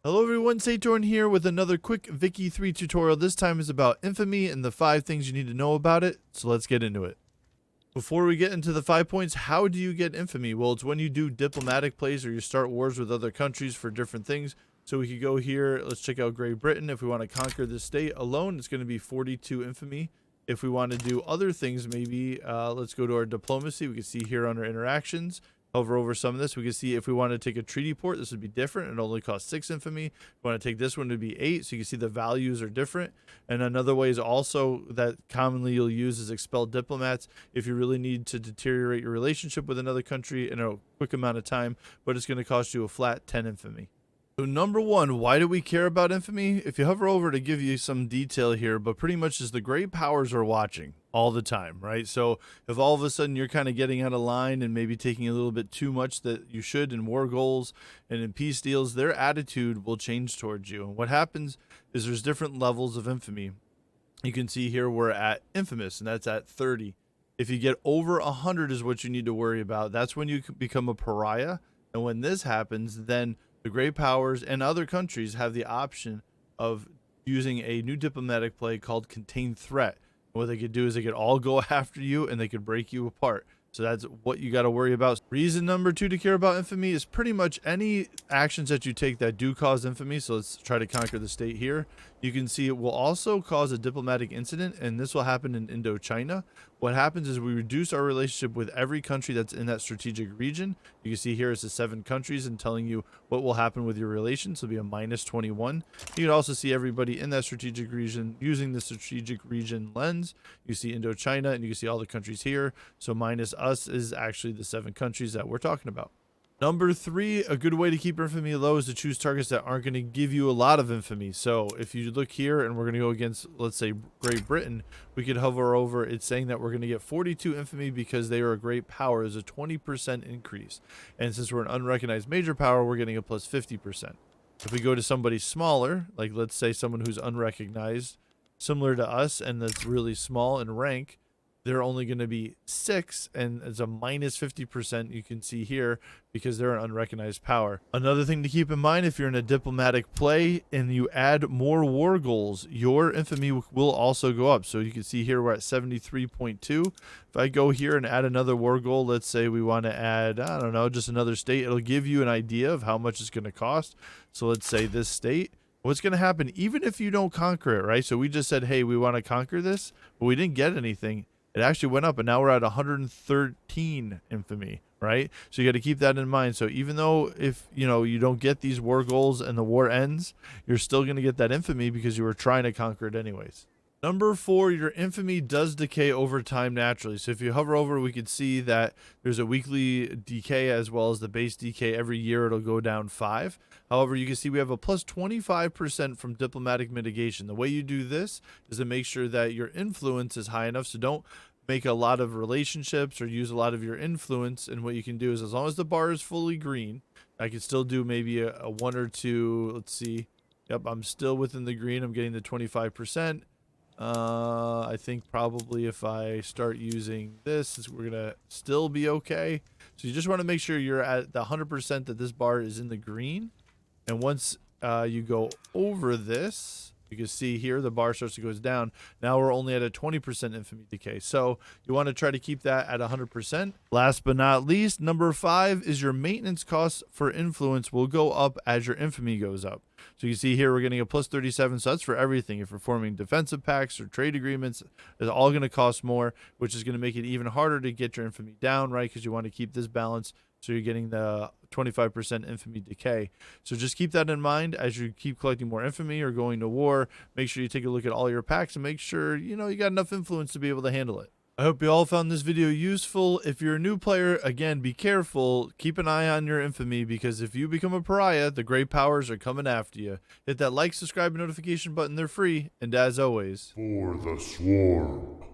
Hello everyone, Satorn here with another quick Vicky 3 tutorial. This time is about infamy and the 5 things you need to know about it, so let's get into it. Before we get into the 5 points, how do you get infamy? Well, it's when you do diplomatic plays or you start wars with other countries for different things. So we could go here, let's check out Great Britain. If we want to conquer this state alone, it's going to be 42 infamy. If we want to do other things, maybe let's go to our diplomacy. We can see here on our interactions. Hover over some of this, we can see if we want to take a treaty port, this would be different. It only costs 6 infamy. If we want to take this one, it would be 8. So you can see the values are different. And another way is also that commonly you'll use is expel diplomats if you really need to deteriorate your relationship with another country in a quick amount of time, but it's going to cost you a flat 10 infamy. So number one, why do we care about infamy? If you hover over to give you some detail here, but pretty much is the great powers are watching all the time, right? So if all of a sudden you're kind of getting out of line and maybe taking a little bit too much that you should in war goals and in peace deals, their attitude will change towards you. And what happens is there's different levels of infamy. You can see here we're at infamous, and that's at 30. If you get over 100 is what you need to worry about. That's when you become a pariah. And when this happens, then the great powers and other countries have the option of using a new diplomatic play called contain threat. What they could do is they could all go after you and they could break you apart. So that's what you got to worry about. Reason number 2 to care about infamy is pretty much any actions that you take that do cause infamy. So let's try to conquer the state here. You can see it will also cause a diplomatic incident, and this will happen in Indochina. What happens is we reduce our relationship with every country that's in that strategic region. You can see here it's the 7 countries and telling you what will happen with your relations. So it'll be a minus 21. You can also see everybody in that strategic region using the strategic region lens. You see Indochina and you can see all the countries here. So minus us is actually the 7 countries that we're talking about. Number 3, a good way to keep infamy low is to choose targets that aren't going to give you a lot of infamy. So if you look here and we're going to go against, let's say, Great Britain, we could hover over. It's saying that we're going to get 42 infamy because they are a great power. There's a 20% increase. And since we're an unrecognized major power, we're getting a plus 50%. If we go to somebody smaller, like let's say someone who's unrecognized, similar to us, and that's really small in rank, they're only going to be 6, and it's a minus 50% you can see here because they're an unrecognized power. Another thing to keep in mind, if you're in a diplomatic play and you add more war goals, your infamy will also go up. So you can see here we're at 73.2. If I go here and add another war goal, let's say we want to add, I don't know, just another state, it'll give you an idea of how much it's going to cost. So let's say this state. What's going to happen, even if you don't conquer it, right? So we just said, hey, we want to conquer this, but we didn't get anything. It actually went up, and now we're at 113 infamy, right? So you got to keep that in mind. So even though if you don't get these war goals and the war ends, you're still going to get that infamy because you were trying to conquer it anyways. Number 4, your infamy does decay over time naturally. So if you hover over, we could see that there's a weekly decay as well as the base decay. Every year it'll go down 5. However, you can see we have a plus 25% from diplomatic mitigation. The way you do this is to make sure that your influence is high enough. So don't make a lot of relationships or use a lot of your influence. And what you can do is, as long as the bar is fully green, I can still do maybe a 1 or 2. Let's see. Yep, I'm still within the green. I'm getting the 25%. I think probably if I start using this, we're gonna still be okay. So you just want to make sure you're at the 100% that this bar is in the green, and once you go over this, you can see here the bar starts to go down. Now we're only at a 20% infamy decay. So you want to try to keep that at 100%. Last but not least, number 5 is your maintenance costs for influence will go up as your infamy goes up. So you see here we're getting a plus 37. So that's for everything. If you're forming defensive pacts or trade agreements, it's all going to cost more, which is going to make it even harder to get your infamy down, right? Because you want to keep this balance. So you're getting the 25% infamy decay. So just keep that in mind as you keep collecting more infamy or going to war. Make sure you take a look at all your packs and make sure you got enough influence to be able to handle it. I hope you all found this video useful. If you're a new player, again, be careful. Keep an eye on your infamy, because if you become a pariah, the great powers are coming after you. Hit that like, subscribe, and notification button. They're free. And as always, for the swarm.